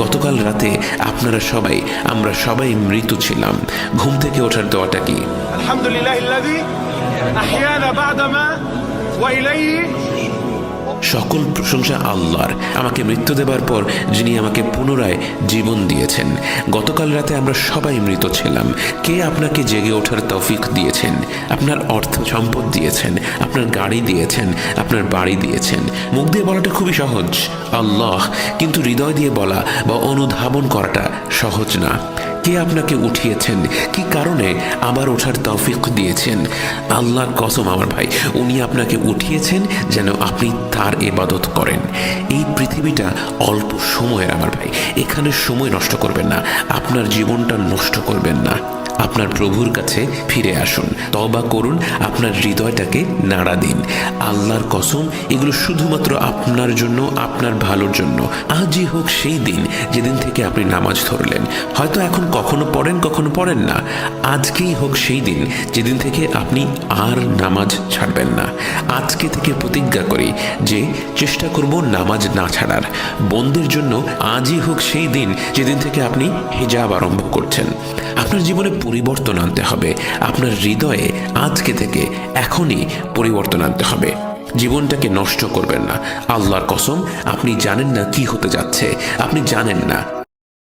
গতকাল রাতে আপনারা সবাই, আমরা সবাই মৃত ছিলাম। ঘুম থেকে ওঠার দোয়াটা কি? আলহামদুলিল্লাহিল্লাযী আহইয়ানা বা'দামা ওয়া ইলাইহি। সকল প্রশংসা আল্লাহর, আমাকে মৃত্যু দেবার পর যিনি আমাকে পুনরায় জীবন দিয়েছেন। গতকাল রাতে আমরা সবাই মৃত ছিলাম। কে আপনাকে জেগে ওঠার তৌফিক দিয়েছেন? আপনার অর্থ সম্পদ দিয়েছেন, আপনার গাড়ি দিয়েছেন, আপনার বাড়ি দিয়েছেন। মুখ দিয়ে বলাটা খুবই সহজ, আল্লাহ, কিন্তু হৃদয় দিয়ে বলা বা অনুধাবন করাটা সহজ না। কে আপনাকে উঠিয়েছেন? কি কারণে আবার ওঠার তৌফিক দিয়েছেন? আল্লাহর কসম আমার ভাই, উনি আপনাকে উঠিয়েছেন যেন আপনি তার ইবাদত করেন। এই পৃথিবীটা অল্প সময়ের আমার ভাই, এখানে সময় নষ্ট করবেন না, আপনার জীবনটা নষ্ট করবেন না। আপনার প্রভুর কাছে ফিরে আসুন, তওবা করুন, আপনার হৃদয়টাকে নাড়া দিন। আল্লাহর কসম, এগুলো শুধুমাত্র আপনার জন্য, আপনার ভালোর জন্য। আজই হোক সেই দিন যেদিন থেকে আপনি নামাজ ধরলেন। হয়তো এখন কখনো পড়েন, কখনো পড়েন না। আজকেই হোক সেই দিন যেদিন থেকে আপনি আর নামাজ ছাড়বেন না। আজকে থেকে প্রতিজ্ঞা করি যে চেষ্টা করব নামাজ না ছাড়ার। বোনদের জন্য আজই হোক সেই দিন যেদিন থেকে আপনি হিজাব আরম্ভ করছেন। আপনার জীবনে পরিবর্তন আনতে হবে। আপনার হৃদয়ে আজকে থেকে এখনই পরিবর্তন আনতে হবে। জীবনটাকে নষ্ট করবেন না। আল্লাহর কসম, আপনি জানেন না কি হতে যাচ্ছে, আপনি জানেন না